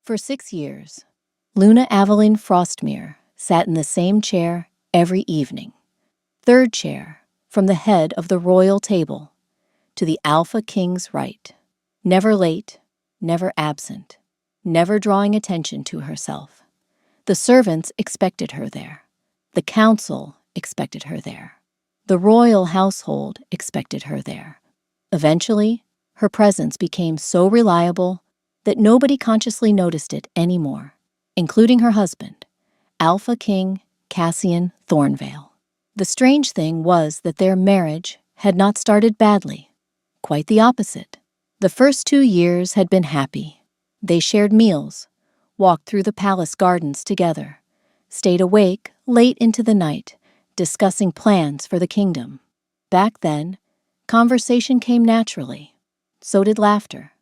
For 6 years, Luna Aveline Frostmere sat in the same chair every evening. Third chair, from the head of the royal table, to the Alpha King's right. Never late, never absent, never drawing attention to herself. The servants expected her there. The council expected her there. The royal household expected her there. Eventually, her presence became so reliable that nobody consciously noticed it anymore, including her husband, Alpha King Cassian Thornvale. The strange thing was that their marriage had not started badly. Quite the opposite. The first 2 years had been happy. They shared meals, walked through the palace gardens together, stayed awake late into the night, discussing plans for the kingdom. Back then, conversation came naturally. So did laughter.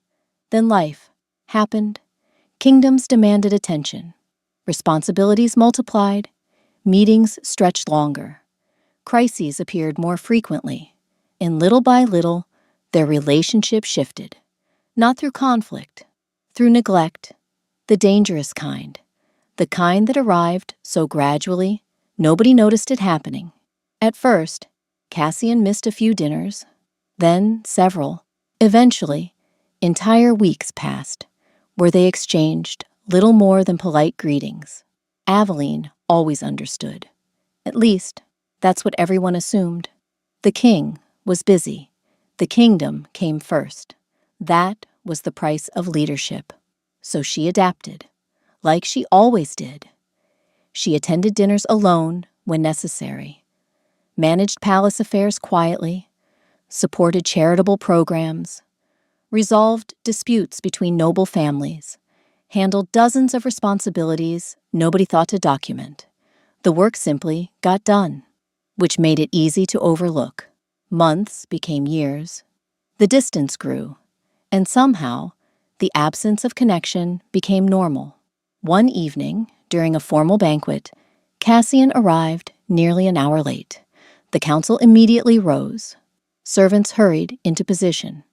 Then life happened. Kingdoms demanded attention. Responsibilities multiplied. Meetings stretched longer. Crises appeared more frequently. And little by little, their relationship shifted. Not through conflict, through neglect, the dangerous kind. The kind that arrived so gradually, nobody noticed it happening. At first, Cassian missed a few dinners, then several. Eventually, entire weeks passed, where they exchanged little more than polite greetings. Aveline always understood. At least, that's what everyone assumed. The king was busy. The kingdom came first. That was the price of leadership. So she adapted, like she always did. She attended dinners alone when necessary, managed palace affairs quietly, supported charitable programs, resolved disputes between noble families, handled dozens of responsibilities nobody thought to document. The work simply got done, which made it easy to overlook. Months became years. The distance grew, and somehow, the absence of connection became normal. One evening, during a formal banquet, Cassian arrived nearly an hour late. The council immediately rose. Servants hurried into position.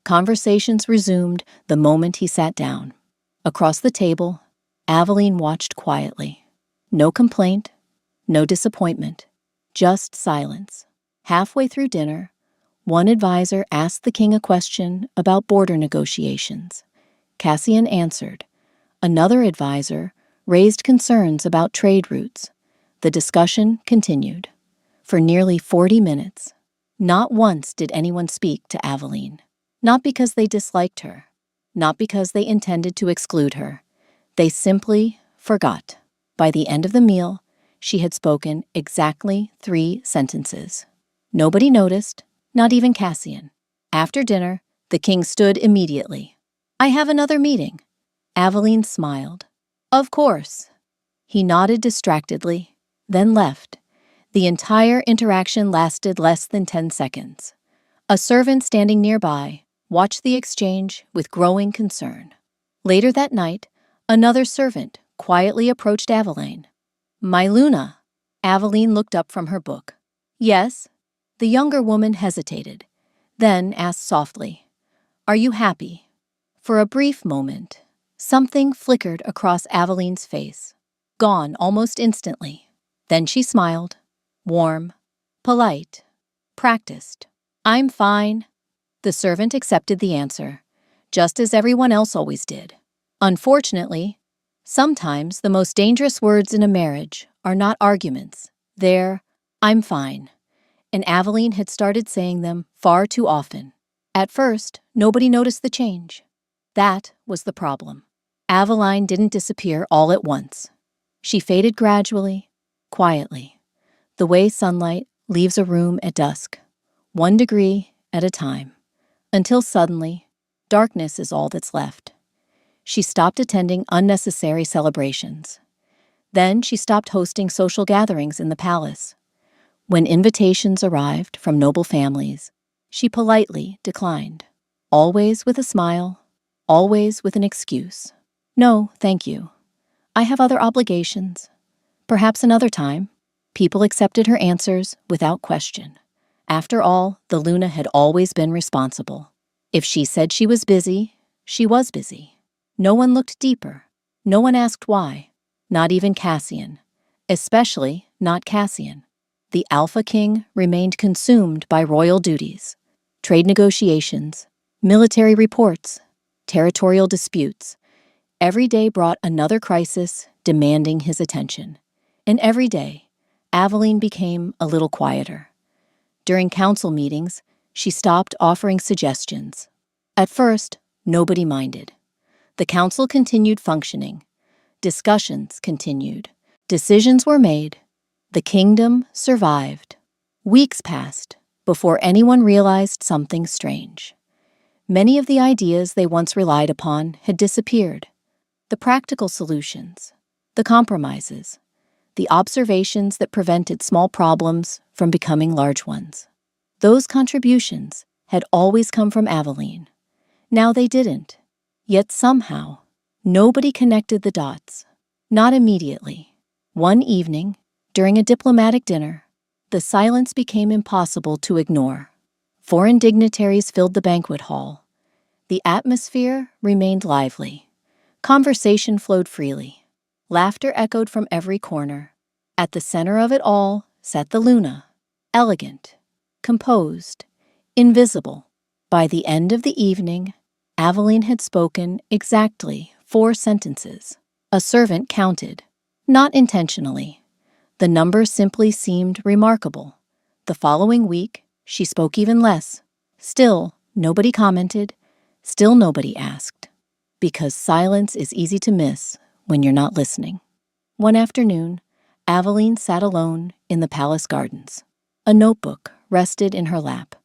Conversations resumed the moment he sat down. Across the table, Aveline watched quietly. No complaint, no disappointment, just silence. Halfway through dinner, one advisor asked the king a question about border negotiations. Cassian answered. Another advisor raised concerns about trade routes. The discussion continued. For nearly 40 minutes, not once did anyone speak to Aveline. Not because they disliked her, not because they intended to exclude her. They simply forgot. By the end of the meal, she had spoken exactly 3 sentences. Nobody noticed, not even Cassian. After dinner, the king stood immediately. "I have another meeting." Aveline smiled. "Of course." He nodded distractedly, then left. The entire interaction lasted less than 10 seconds. A servant standing nearby watched the exchange with growing concern. Later that night, another servant quietly approached Aveline. "My Luna." Aveline looked up from her book. "Yes." The younger woman hesitated, then asked softly, "Are you happy?" For a brief moment, something flickered across Aveline's face, gone almost instantly. Then she smiled, warm, polite, practiced. "I'm fine." The servant accepted the answer, just as everyone else always did. Unfortunately, sometimes the most dangerous words in a marriage are not arguments. They're, "I'm fine." And Aveline had started saying them far too often. At first, nobody noticed the change. That was the problem. Aveline didn't disappear all at once. She faded gradually, quietly, the way sunlight leaves a room at dusk, 1 degree at a time, until suddenly, darkness is all that's left. She stopped attending unnecessary celebrations. Then she stopped hosting social gatherings in the palace. When invitations arrived from noble families, she politely declined, always with a smile, always with an excuse. "No, thank you. I have other obligations. Perhaps another time." People accepted her answers without question. After all, the Luna had always been responsible. If she said she was busy, she was busy. No one looked deeper. No one asked why, not even Cassian, especially not Cassian. The Alpha King remained consumed by royal duties, trade negotiations, military reports, territorial disputes. Every day brought another crisis demanding his attention. And every day, Aveline became a little quieter. During council meetings, she stopped offering suggestions. At first, nobody minded. The council continued functioning. Discussions continued. Decisions were made. The kingdom survived. Weeks passed before anyone realized something strange. Many of the ideas they once relied upon had disappeared. The practical solutions, the compromises, the observations that prevented small problems from becoming large ones. Those contributions had always come from Aveline. Now they didn't. Yet somehow, nobody connected the dots. Not immediately. One evening, during a diplomatic dinner, the silence became impossible to ignore. Foreign dignitaries filled the banquet hall. The atmosphere remained lively. Conversation flowed freely. Laughter echoed from every corner. At the center of it all sat the Luna, elegant, composed, invisible. By the end of the evening, Aveline had spoken exactly 4 sentences. A servant counted, not intentionally. The number simply seemed remarkable. The following week, she spoke even less. Still, nobody commented. Still, nobody asked. Because silence is easy to miss when you're not listening. One afternoon, Aveline sat alone in the palace gardens. A notebook rested in her lap.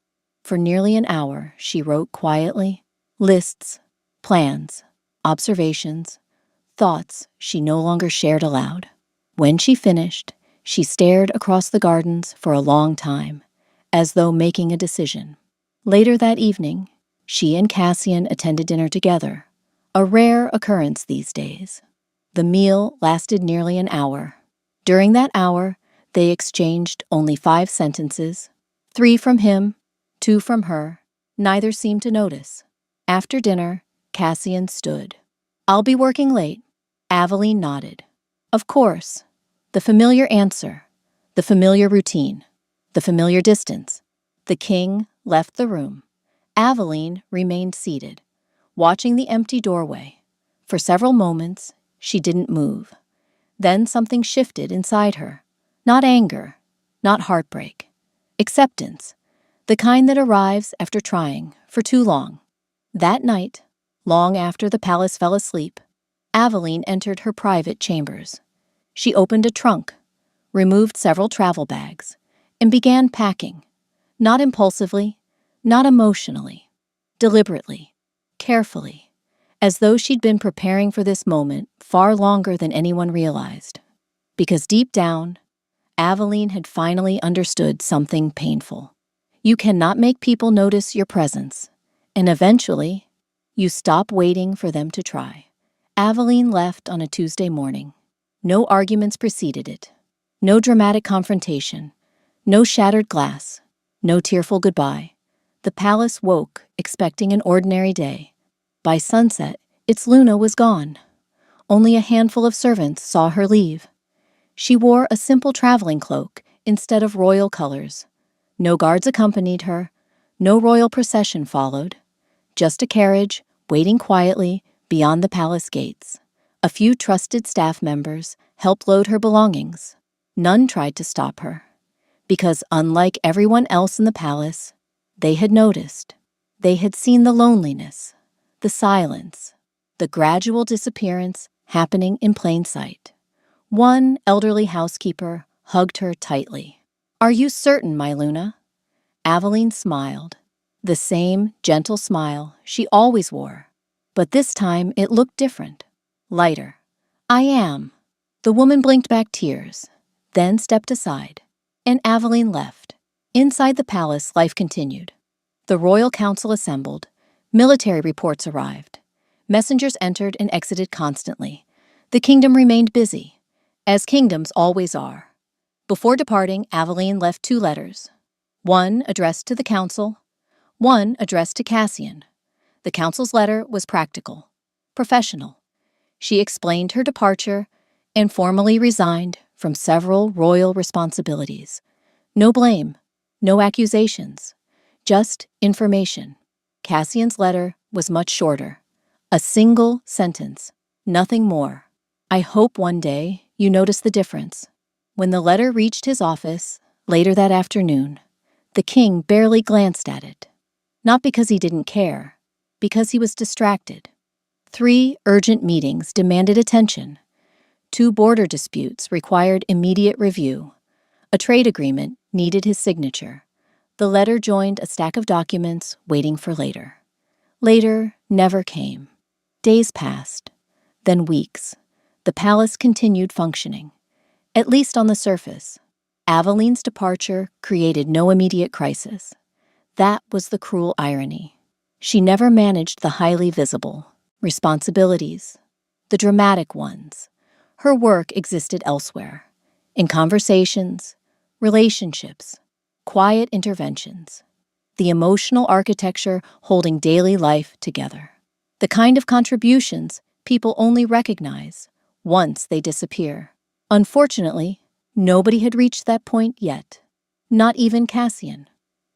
For nearly an hour, she wrote quietly, lists, plans, observations, thoughts she no longer shared aloud. When she finished, she stared across the gardens for a long time, as though making a decision. Later that evening, she and Cassian attended dinner together, a rare occurrence these days. The meal lasted nearly an hour. During that hour, they exchanged only 5 sentences, 3 from him, 2 from her. Neither seemed to notice. After dinner, Cassian stood. "I'll be working late." Aveline nodded. Of course. The familiar answer, the familiar routine, the familiar distance. The king left the room. Aveline remained seated, watching the empty doorway. For several moments, she didn't move. Then something shifted inside her. Not anger, not heartbreak. Acceptance, the kind that arrives after trying for too long. That night, long after the palace fell asleep, Aveline entered her private chambers. She opened a trunk, removed several travel bags, and began packing. Not impulsively, not emotionally. Deliberately, carefully, as though she'd been preparing for this moment far longer than anyone realized. Because deep down, Aveline had finally understood something painful. You cannot make people notice your presence, and eventually, you stop waiting for them to try. Aveline left on a Tuesday morning. No arguments preceded it. No dramatic confrontation. No shattered glass. No tearful goodbye. The palace woke, expecting an ordinary day. By sunset, its Luna was gone. Only a handful of servants saw her leave. She wore a simple traveling cloak instead of royal colors. No guards accompanied her. No royal procession followed. Just a carriage, waiting quietly beyond the palace gates. A few trusted staff members helped load her belongings. None tried to stop her. Because unlike everyone else in the palace, they had noticed. They had seen the loneliness, the silence, the gradual disappearance happening in plain sight. One elderly housekeeper hugged her tightly. "Are you certain, my Luna?" Aveline smiled, the same gentle smile she always wore. But this time it looked different, lighter. "I am." The woman blinked back tears, then stepped aside, and Aveline left. Inside the palace, life continued. The royal council assembled. Military reports arrived. Messengers entered and exited constantly. The kingdom remained busy, as kingdoms always are. Before departing, Aveline left 2 letters. One addressed to the council, one addressed to Cassian. The council's letter was practical, professional. She explained her departure and formally resigned from several royal responsibilities. No blame, no accusations, just information. Cassian's letter was much shorter. A single sentence, nothing more. I hope one day you notice the difference. When the letter reached his office later that afternoon, the king barely glanced at it. Not because he didn't care, because he was distracted. 3 urgent meetings demanded attention. 2 border disputes required immediate review. A trade agreement needed his signature. The letter joined a stack of documents waiting for later. Later never came. Days passed, then weeks. The palace continued functioning, at least on the surface. Aveline's departure created no immediate crisis. That was the cruel irony. She never managed the highly visible responsibilities, the dramatic ones. Her work existed elsewhere, in conversations, relationships, quiet interventions, the emotional architecture holding daily life together. The kind of contributions people only recognize once they disappear. Unfortunately, nobody had reached that point yet, not even Cassian.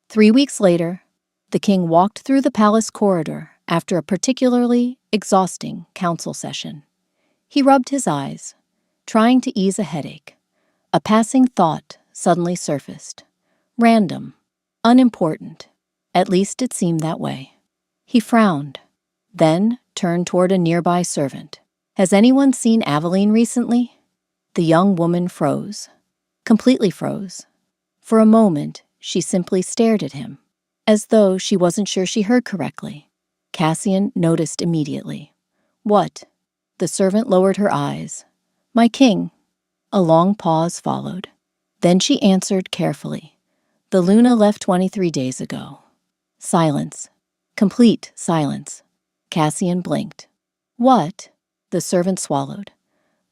3 weeks later, the king walked through the palace corridor after a particularly exhausting council session. He rubbed his eyes, trying to ease a headache. A passing thought suddenly surfaced. Random, unimportant. At least it seemed that way. He frowned, then turned toward a nearby servant. "Has anyone seen Aveline recently?" The young woman froze, completely froze. For a moment, she simply stared at him, as though she wasn't sure she heard correctly. Cassian noticed immediately. "What?" The servant lowered her eyes. "My king." A long pause followed. Then she answered carefully. "The Luna left 23 days ago." Silence. Complete silence. Cassian blinked. "What?" The servant swallowed.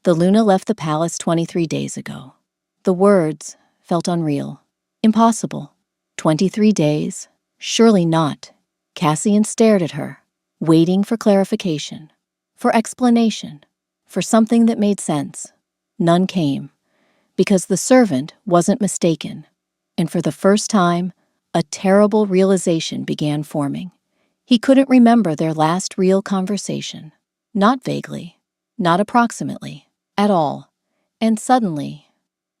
"The Luna left the palace 23 days ago." The words felt unreal. Impossible. 23 days? Surely not. Cassian stared at her, waiting for clarification, for explanation, for something that made sense. None came, because the servant wasn't mistaken, and for the first time, a terrible realization began forming. He couldn't remember their last real conversation. Not vaguely, not approximately, at all. And suddenly,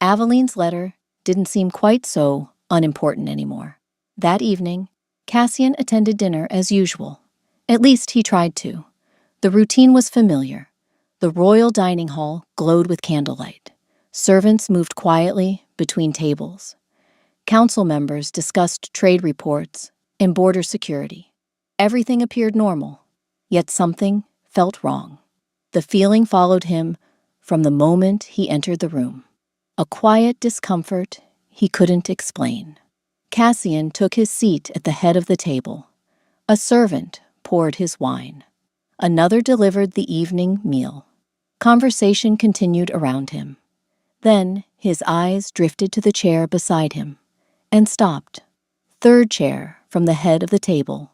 Aveline's letter didn't seem quite so unimportant anymore. That evening, Cassian attended dinner as usual. At least he tried to. The routine was familiar. The royal dining hall glowed with candlelight. Servants moved quietly between tables. Council members discussed trade reports and border security. Everything appeared normal, yet something felt wrong. The feeling followed him from the moment he entered the room. A quiet discomfort he couldn't explain. Cassian took his seat at the head of the table. A servant poured his wine. Another delivered the evening meal. Conversation continued around him. Then his eyes drifted to the chair beside him and stopped. 3rd chair from the head of the table.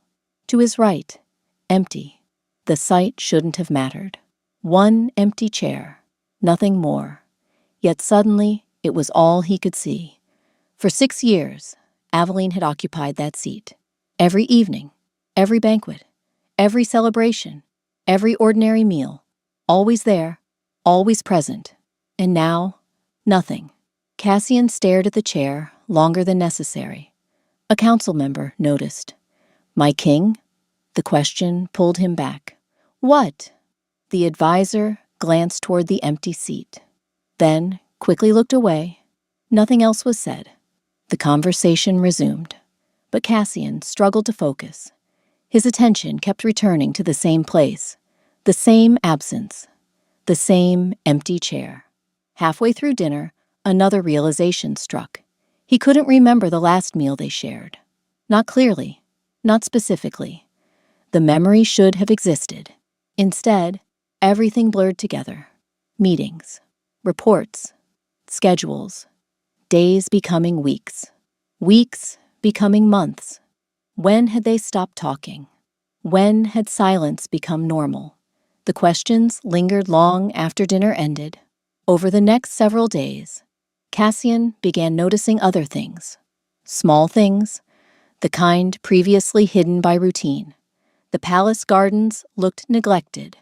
To his right, empty. The sight shouldn't have mattered. 1 empty chair, nothing more. Yet suddenly, it was all he could see. For 6 years, Aveline had occupied that seat. Every evening, every banquet, every celebration, every ordinary meal. Always there, always present. And now, nothing. Cassian stared at the chair longer than necessary. A council member noticed. "My king?" The question pulled him back. "What?" The advisor glanced toward the empty seat, then quickly looked away. Nothing else was said. The conversation resumed, but Cassian struggled to focus. His attention kept returning to the same place, the same absence, the same empty chair. Halfway through dinner, another realization struck. He couldn't remember the last meal they shared. Not clearly, not specifically. The memory should have existed. Instead, everything blurred together. Meetings, reports, schedules, days becoming weeks, weeks becoming months. When had they stopped talking? When had silence become normal? The questions lingered long after dinner ended. Over the next several days, Cassian began noticing other things. Small things, the kind previously hidden by routine. The palace gardens looked neglected.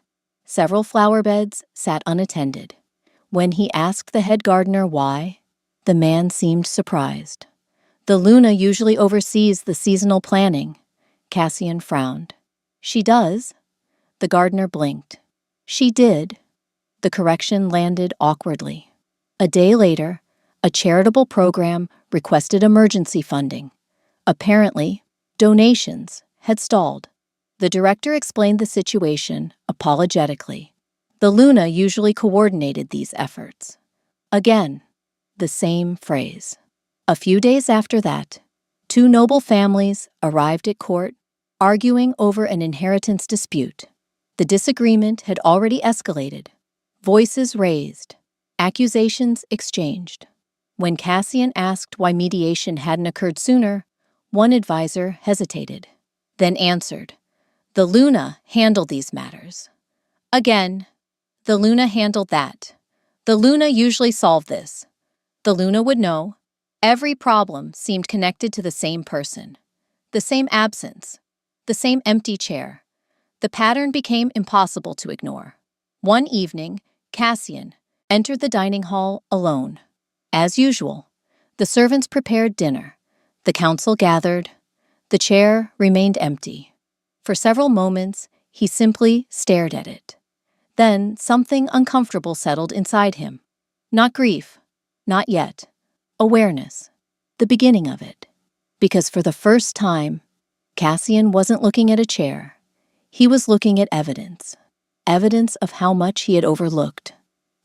Several flower beds sat unattended. When he asked the head gardener why, the man seemed surprised. The Luna usually oversees the seasonal planning. Cassian frowned. She does? The gardener blinked. She did. The correction landed awkwardly. A day later, a charitable program requested emergency funding. Apparently, donations had stalled. The director explained the situation apologetically. The Luna usually coordinated these efforts. Again, the same phrase. A few days after that, two noble families arrived at court, arguing over an inheritance dispute. The disagreement had already escalated. Voices raised, accusations exchanged. When Cassian asked why mediation hadn't occurred sooner, one advisor hesitated, then answered, "The Luna handled these matters." Again, "The Luna handled that. The Luna usually solved this." The Luna would know. Every problem seemed connected to the same person, the same absence, the same empty chair. The pattern became impossible to ignore. One evening, Cassian entered the dining hall alone. As usual, the servants prepared dinner. The council gathered. The chair remained empty. For several moments, he simply stared at it. Then something uncomfortable settled inside him. Not grief, not yet. Awareness, the beginning of it. Because for the first time, Cassian wasn't looking at a chair. He was looking at evidence. Evidence of how much he had overlooked.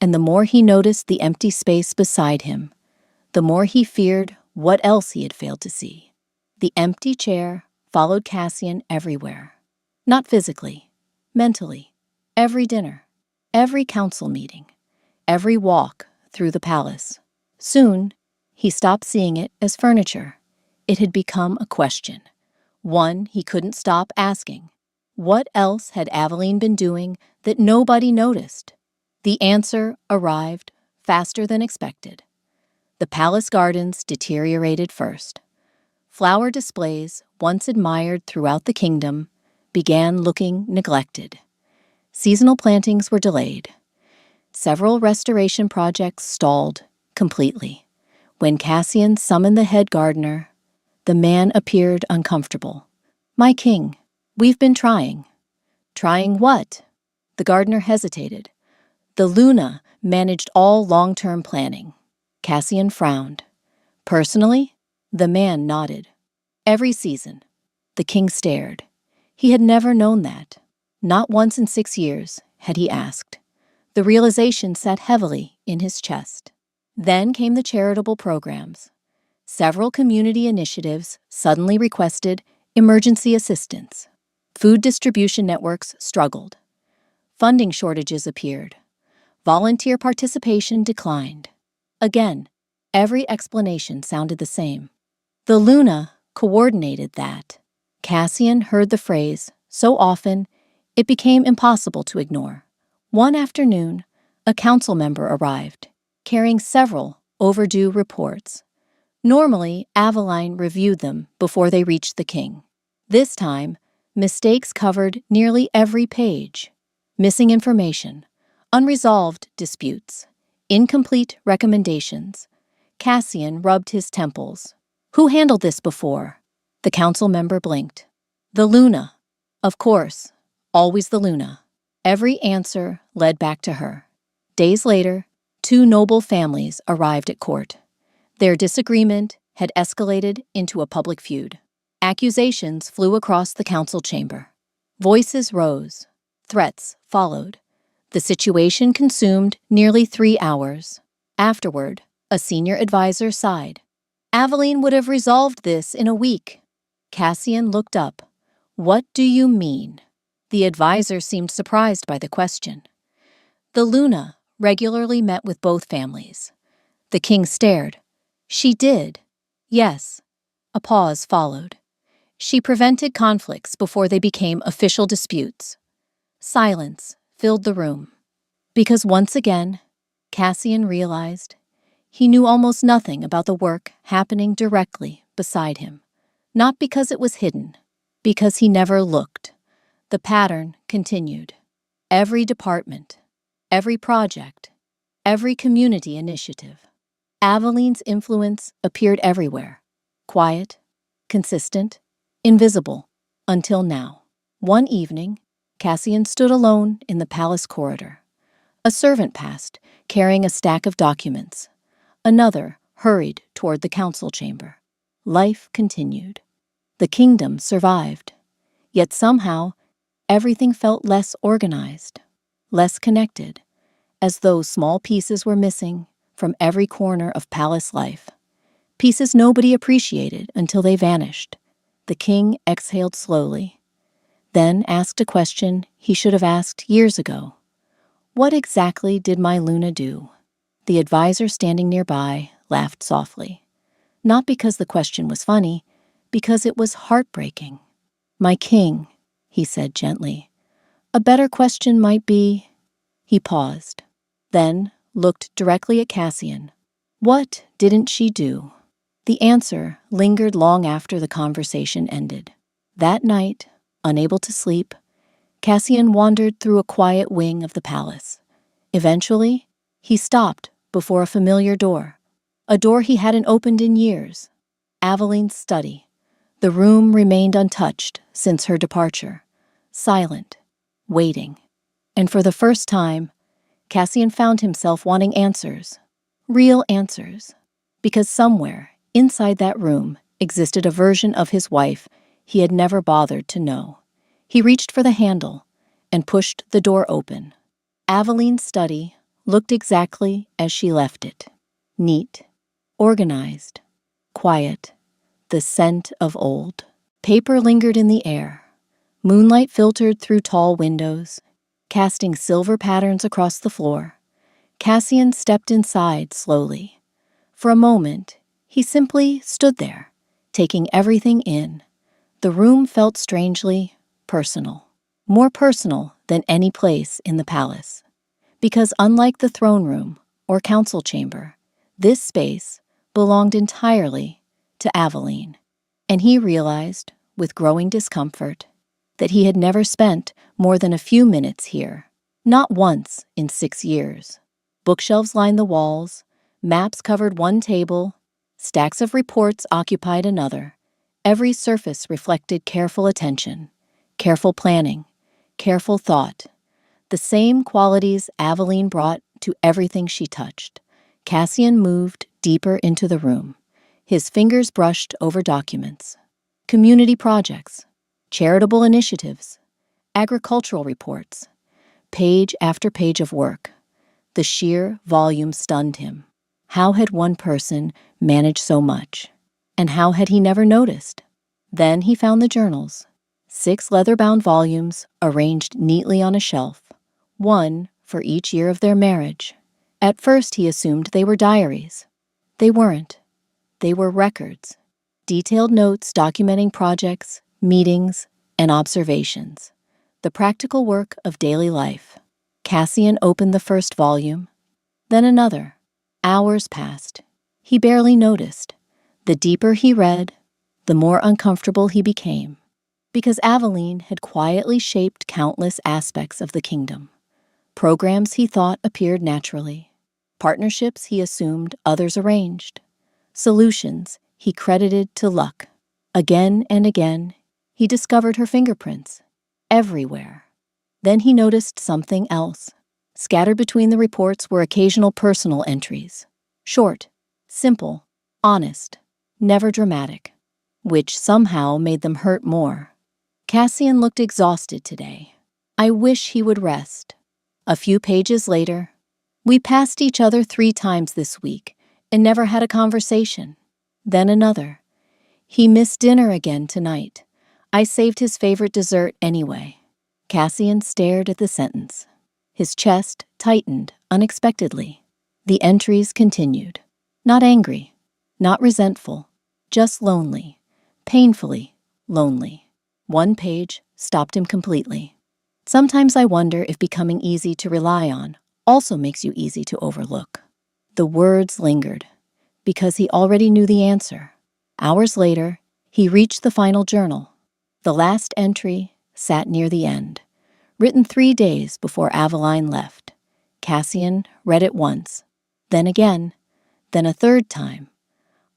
And the more he noticed the empty space beside him, the more he feared what else he had failed to see. The empty chair followed Cassian everywhere. Not physically, mentally. Every dinner, every council meeting, every walk through the palace. Soon, he stopped seeing it as furniture. It had become a question, one he couldn't stop asking. What else had Aveline been doing that nobody noticed? The answer arrived faster than expected. The palace gardens deteriorated first. Flower displays, once admired throughout the kingdom, began looking neglected. Seasonal plantings were delayed. Several restoration projects stalled completely. When Cassian summoned the head gardener, the man appeared uncomfortable. "My king, we've been trying." "Trying what?" The gardener hesitated. "The Luna managed all long-term planning." Cassian frowned. "Personally?" The man nodded. "Every season." The king stared. He had never known that. Not once in 6 years had he asked. The realization sat heavily in his chest. Then came the charitable programs. Several community initiatives suddenly requested emergency assistance. Food distribution networks struggled. Funding shortages appeared. Volunteer participation declined. Again, every explanation sounded the same. The Luna coordinated that. Cassian heard the phrase so often it became impossible to ignore. One afternoon, a council member arrived, carrying several overdue reports. Normally, Aveline reviewed them before they reached the king. This time, mistakes covered nearly every page. Missing information, unresolved disputes, incomplete recommendations. Cassian rubbed his temples. "Who handled this before?" The council member blinked. "The Luna." Of course, always the Luna. Every answer led back to her. Days later, two noble families arrived at court. Their disagreement had escalated into a public feud. Accusations flew across the council chamber. Voices rose. Threats followed. The situation consumed nearly 3 hours. Afterward, a senior advisor sighed. "Aveline would have resolved this in a week." Cassian looked up. "What do you mean?" The advisor seemed surprised by the question. "The Luna regularly met with both families." The king stared. "She did." "Yes." A pause followed. "She prevented conflicts before they became official disputes." Silence filled the room. Because once again, Cassian realized he knew almost nothing about the work happening directly beside him. Not because it was hidden, because he never looked. The pattern continued. Every department, every project, every community initiative. Aveline's influence appeared everywhere. Quiet, consistent, invisible, until now. One evening, Cassian stood alone in the palace corridor. A servant passed, carrying a stack of documents. Another hurried toward the council chamber. Life continued. The kingdom survived. Yet somehow, everything felt less organized, less connected, as though small pieces were missing from every corner of palace life. Pieces nobody appreciated until they vanished. The king exhaled slowly, then asked a question he should have asked years ago. What exactly did my Luna do? The advisor standing nearby laughed softly. Not because the question was funny, because it was heartbreaking. My king, he said gently. A better question might be... He paused, then looked directly at Cassian. What didn't she do? The answer lingered long after the conversation ended. That night, unable to sleep, Cassian wandered through a quiet wing of the palace. Eventually, he stopped before a familiar door, a door he hadn't opened in years. Aveline's study. The room remained untouched since her departure, silent, waiting. And for the first time, Cassian found himself wanting answers, real answers, because somewhere inside that room existed a version of his wife he had never bothered to know. He reached for the handle and pushed the door open. Aveline's study looked exactly as she left it. Neat, organized, quiet, the scent of old. Paper lingered in the air. Moonlight filtered through tall windows, casting silver patterns across the floor. Cassian stepped inside slowly. For a moment, he simply stood there, taking everything in. The room felt strangely personal, more personal than any place in the palace. Because unlike the throne room or council chamber, this space belonged entirely to Aveline. And he realized, with growing discomfort, that he had never spent more than a few minutes here, not once in 6 years. Bookshelves lined the walls, maps covered one table, stacks of reports occupied another. Every surface reflected careful attention, careful planning, careful thought. The same qualities Aveline brought to everything she touched. Cassian moved deeper into the room. His fingers brushed over documents. Community projects, charitable initiatives, agricultural reports, page after page of work. The sheer volume stunned him. How had one person managed so much? And how had he never noticed? Then he found the journals, 6 leather-bound volumes arranged neatly on a shelf, one for each year of their marriage. At first he assumed they were diaries. They weren't. They were records, detailed notes documenting projects, meetings, and observations, the practical work of daily life. Cassian opened the first volume, then another. Hours passed. He barely noticed. The deeper he read, the more uncomfortable he became, because Aveline had quietly shaped countless aspects of the kingdom. Programs he thought appeared naturally, partnerships he assumed others arranged, solutions he credited to luck. Again and again, he discovered her fingerprints, everywhere. Then he noticed something else. Scattered between the reports were occasional personal entries, short, simple, honest, never dramatic, which somehow made them hurt more. Cassian looked exhausted today. I wish he would rest. A few pages later, we passed each other 3 times this week and never had a conversation. Then another. He missed dinner again tonight. I saved his favorite dessert anyway. Cassian stared at the sentence. His chest tightened unexpectedly. The entries continued. Not angry, not resentful, just lonely, painfully lonely. One page stopped him completely. Sometimes I wonder if becoming easy to rely on also makes you easy to overlook. The words lingered, because he already knew the answer. Hours later, he reached the final journal. The last entry sat near the end, written 3 days before Aveline left. Cassian read it once, then again, then a third time.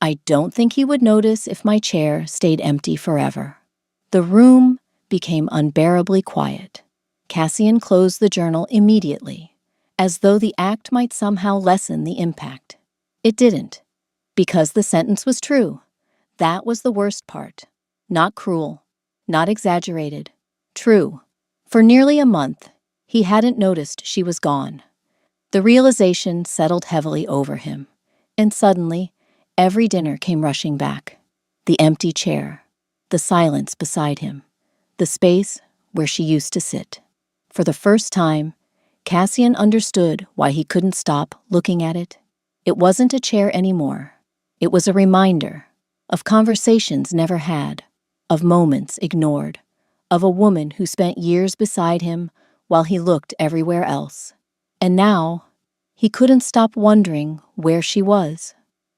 I don't think he would notice if my chair stayed empty forever. The room became unbearably quiet. Cassian closed the journal immediately, as though the act might somehow lessen the impact. It didn't, because the sentence was true. That was the worst part. Not cruel, not exaggerated. True. For nearly a month, he hadn't noticed she was gone. The realization settled heavily over him, and suddenly, every dinner came rushing back. The empty chair, the silence beside him, the space where she used to sit. For the first time, Cassian understood why he couldn't stop looking at it. It wasn't a chair anymore. It was a reminder of conversations never had, of moments ignored, of a woman who spent years beside him while he looked everywhere else. And now, he couldn't stop wondering where she was.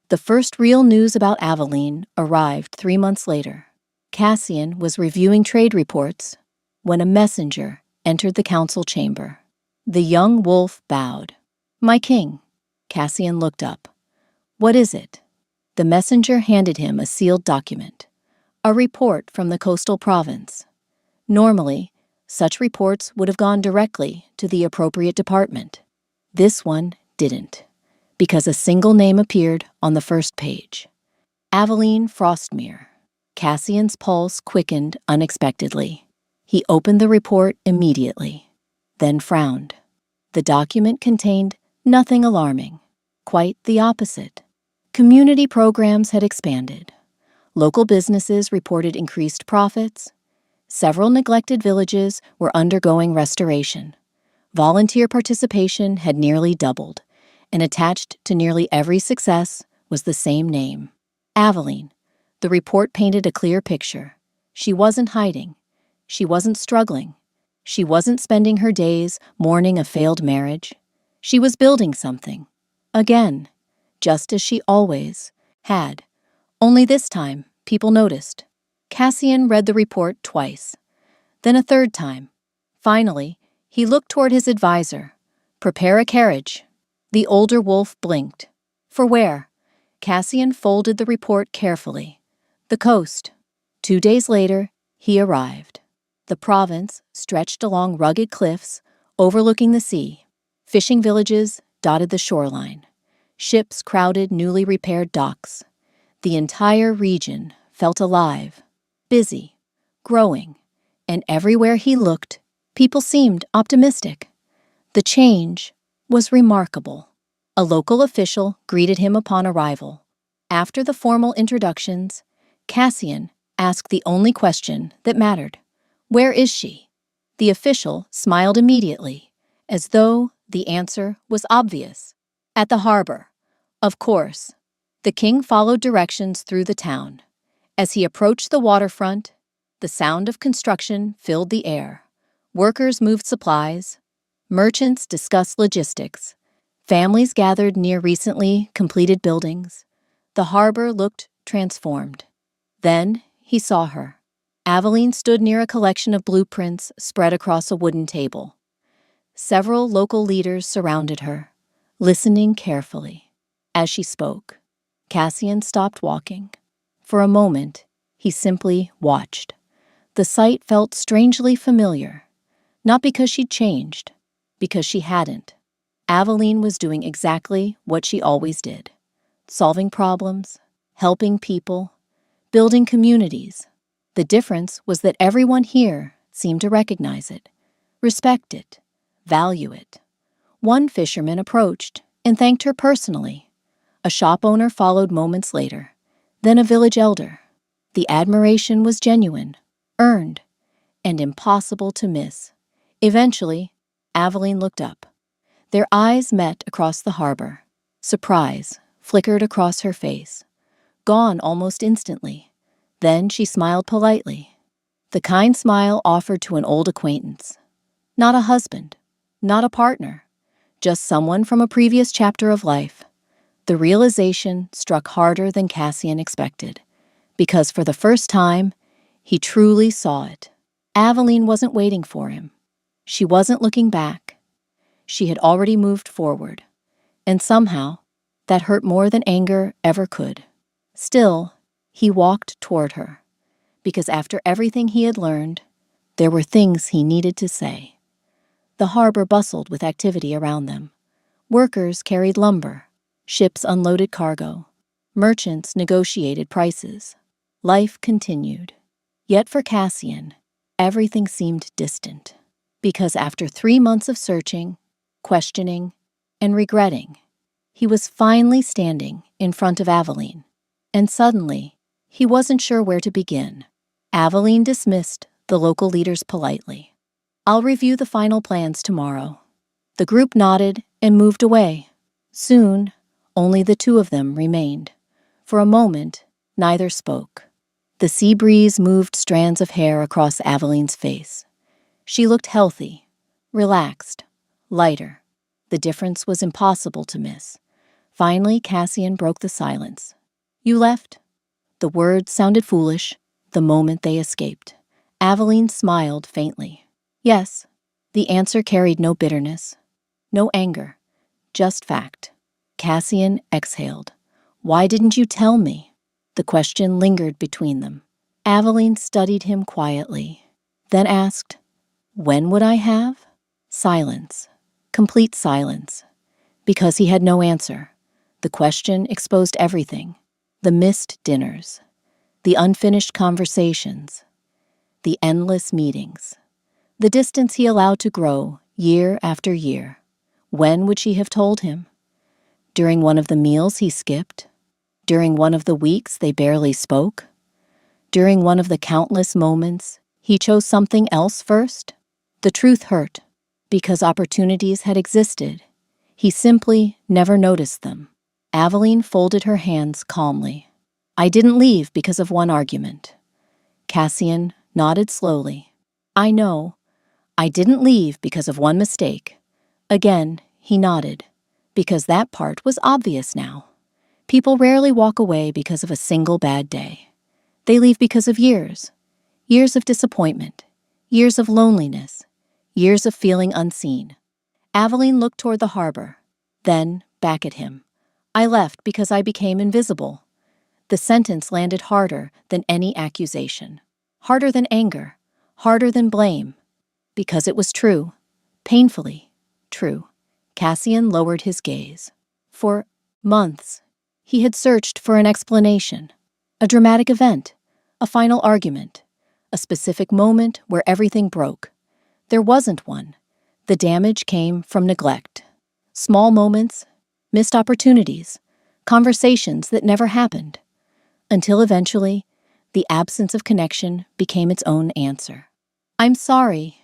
The first real news about Aveline arrived 3 months later. Cassian was reviewing trade reports when a messenger entered the council chamber. The young wolf bowed. "My king." Cassian looked up. "What is it?" The messenger handed him a sealed document, a report from the coastal province. Normally, such reports would have gone directly to the appropriate department. This one didn't, because a single name appeared on the first page. Aveline Frostmere. Cassian's pulse quickened unexpectedly. He opened the report immediately, then frowned. The document contained nothing alarming, quite the opposite. Community programs had expanded. Local businesses reported increased profits. Several neglected villages were undergoing restoration. Volunteer participation had nearly doubled, and attached to nearly every success was the same name, Aveline. The report painted a clear picture. She wasn't hiding. She wasn't struggling. She wasn't spending her days mourning a failed marriage. She was building something. Again, just as she always had. Only this time, people noticed. Cassian read the report twice, then a third time. Finally, he looked toward his advisor. "Prepare a carriage." The older wolf blinked. "For where?" Cassian folded the report carefully. "The coast." 2 days later, he arrived. The province stretched along rugged cliffs overlooking the sea. Fishing villages dotted the shoreline. Ships crowded newly repaired docks. The entire region felt alive, busy, growing, and everywhere he looked, people seemed optimistic. The change was remarkable. A local official greeted him upon arrival. After the formal introductions, Cassian asked the only question that mattered. "Where is she?" The official smiled immediately, as though the answer was obvious. "At the harbor." Of course. The king followed directions through the town. As he approached the waterfront, the sound of construction filled the air. Workers moved supplies. Merchants discussed logistics. Families gathered near recently completed buildings. The harbor looked transformed. Then he saw her. Aveline stood near a collection of blueprints spread across a wooden table. Several local leaders surrounded her, listening carefully. As she spoke, Cassian stopped walking. For a moment, he simply watched. The sight felt strangely familiar, not because she'd changed, because she hadn't. Aveline was doing exactly what she always did, solving problems, helping people, building communities. The difference was that everyone here seemed to recognize it, respect it, value it. One fisherman approached and thanked her personally. A shop owner followed moments later, then a village elder. The admiration was genuine, earned, and impossible to miss. Eventually, Aveline looked up. Their eyes met across the harbor. Surprise flickered across her face, gone almost instantly. Then she smiled politely, the kind smile offered to an old acquaintance. Not a husband, not a partner, just someone from a previous chapter of life. The realization struck harder than Cassian expected, because for the first time, he truly saw it. Aveline wasn't waiting for him. She wasn't looking back. She had already moved forward, and somehow, that hurt more than anger ever could. Still, he walked toward her, because after everything he had learned, there were things he needed to say. The harbor bustled with activity around them. Workers carried lumber. Ships unloaded cargo. Merchants negotiated prices. Life continued. Yet for Cassian, everything seemed distant. Because after 3 months of searching, questioning, and regretting, he was finally standing in front of Aveline. And suddenly, he wasn't sure where to begin. Aveline dismissed the local leaders politely. "I'll review the final plans tomorrow." The group nodded and moved away. Soon, only the two of them remained. For a moment, neither spoke. The sea breeze moved strands of hair across Aveline's face. She looked healthy, relaxed, lighter. The difference was impossible to miss. Finally, Cassian broke the silence. "You left?" The words sounded foolish the moment they escaped. Aveline smiled faintly. "Yes." The answer carried no bitterness, no anger, just fact. Cassian exhaled. "Why didn't you tell me?" The question lingered between them. Aveline studied him quietly, then asked, "When would I have?" Silence. Complete silence. Because he had no answer. The question exposed everything. The missed dinners. The unfinished conversations. The endless meetings. The distance he allowed to grow year after year. When would she have told him? During one of the meals he skipped? During one of the weeks they barely spoke? During one of the countless moments he chose something else first? The truth hurt, because opportunities had existed. He simply never noticed them. Aveline folded her hands calmly. "I didn't leave because of one argument." Cassian nodded slowly. "I know. I didn't leave because of one mistake." Again, he nodded, because that part was obvious now. People rarely walk away because of a single bad day. They leave because of years. Years of disappointment. Years of loneliness. Years of feeling unseen. Aveline looked toward the harbor, then back at him. "I left because I became invisible." The sentence landed harder than any accusation. Harder than anger. Harder than blame. Because it was true. Painfully true. Cassian lowered his gaze. For months, he had searched for an explanation. A dramatic event. A final argument. A specific moment where everything broke. There wasn't one. The damage came from neglect. Small moments, missed opportunities, conversations that never happened. Until eventually, the absence of connection became its own answer. "I'm sorry."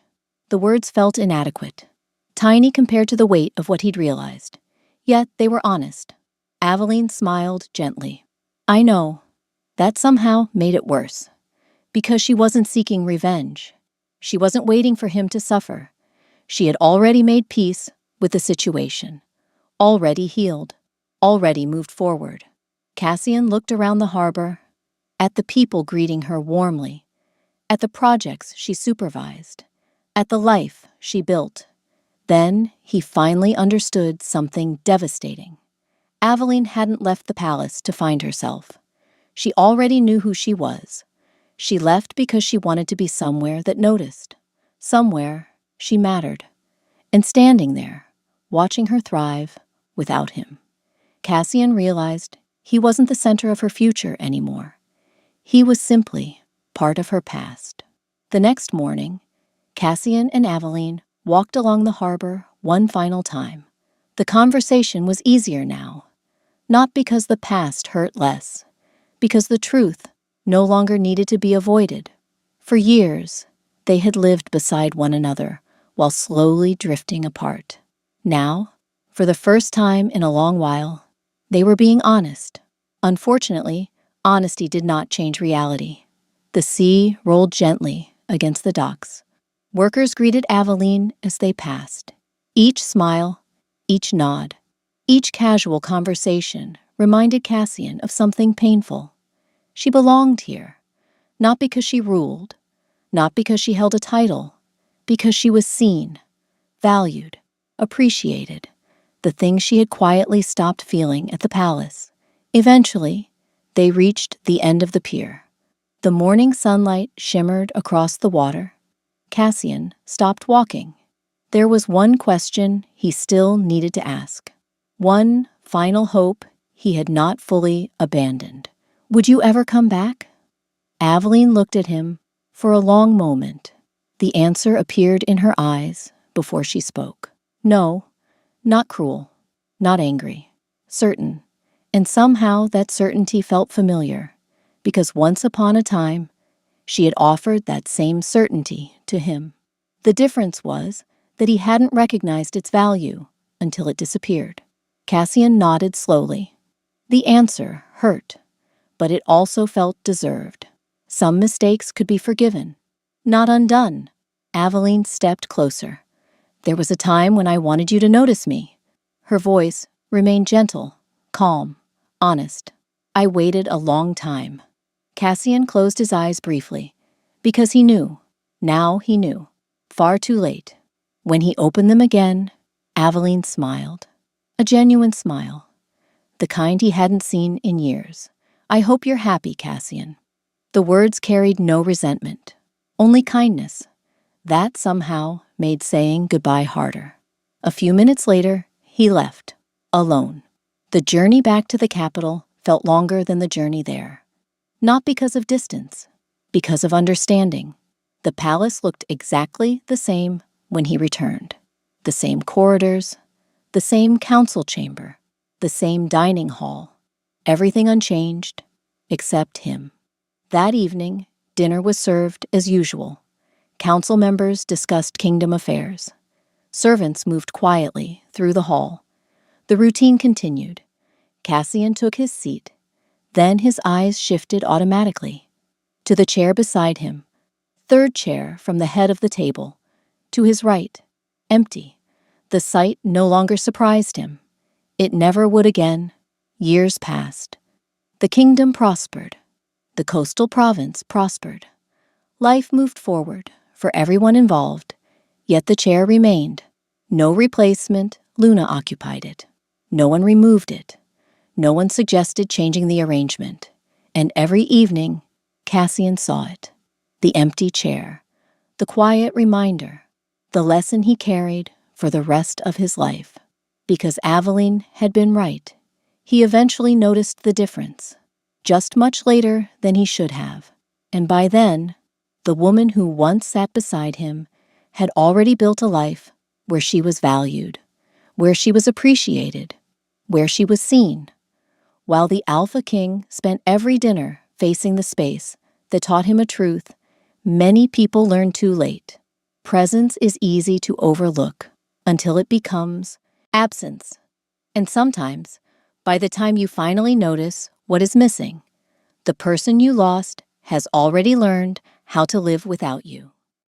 The words felt inadequate, tiny compared to the weight of what he'd realized. Yet they were honest. Aveline smiled gently. "I know." That somehow made it worse. Because she wasn't seeking revenge. She wasn't waiting for him to suffer. She had already made peace with the situation. Already healed. Already moved forward. Cassian looked around the harbor, at the people greeting her warmly, at the projects she supervised, at the life she built. Then he finally understood something devastating. Aveline hadn't left the palace to find herself. She already knew who she was. She left because she wanted to be somewhere that noticed. Somewhere she mattered. And standing there, watching her thrive without him, Cassian realized he wasn't the center of her future anymore. He was simply part of her past. The next morning, Cassian and Aveline walked along the harbor one final time. The conversation was easier now, not because the past hurt less, because the truth no longer needed to be avoided. For years, they had lived beside one another while slowly drifting apart. Now, for the first time in a long while, they were being honest. Unfortunately, honesty did not change reality. The sea rolled gently against the docks. Workers greeted Aveline as they passed. Each smile, each nod, each casual conversation reminded Cassian of something painful. She belonged here, not because she ruled, not because she held a title, because she was seen, valued, appreciated, the things she had quietly stopped feeling at the palace. Eventually, they reached the end of the pier. The morning sunlight shimmered across the water. Cassian stopped walking. There was one question he still needed to ask. One final hope he had not fully abandoned. Would you ever come back? Aveline looked at him for a long moment. The answer appeared in her eyes before she spoke. No, not cruel, not angry, certain. And somehow that certainty felt familiar, because once upon a time, she had offered that same certainty to him. The difference was that he hadn't recognized its value until it disappeared. Cassian nodded slowly. The answer hurt, but it also felt deserved. Some mistakes could be forgiven, not undone. Aveline stepped closer. There was a time when I wanted you to notice me. Her voice remained gentle, calm, honest. I waited a long time. Cassian closed his eyes briefly, because he knew. Now he knew. Far too late. When he opened them again, Aveline smiled. A genuine smile. The kind he hadn't seen in years. I hope you're happy, Cassian. The words carried no resentment, only kindness. That somehow made saying goodbye harder. A few minutes later, he left, alone. The journey back to the capital felt longer than the journey there. Not because of distance, because of understanding. The palace looked exactly the same when he returned. The same corridors, the same council chamber, the same dining hall. Everything unchanged, except him. That evening, dinner was served as usual. Council members discussed kingdom affairs. Servants moved quietly through the hall. The routine continued. Cassian took his seat. Then his eyes shifted automatically to the chair beside him, third chair from the head of the table, to his right, empty. The sight no longer surprised him. It never would again. Years passed. The kingdom prospered. The coastal province prospered. Life moved forward for everyone involved, yet the chair remained. No replacement. Luna occupied it. No one removed it. No one suggested changing the arrangement. And every evening, Cassian saw it. The empty chair. The quiet reminder. The lesson he carried for the rest of his life. Because Aveline had been right, he eventually noticed the difference. Just much later than he should have. And by then, the woman who once sat beside him had already built a life where she was valued, where she was appreciated, where she was seen. While the Alpha King spent every dinner facing the space that taught him a truth many people learn too late. Presence is easy to overlook until it becomes absence. And sometimes, by the time you finally notice what is missing, the person you lost has already learned how to live without you.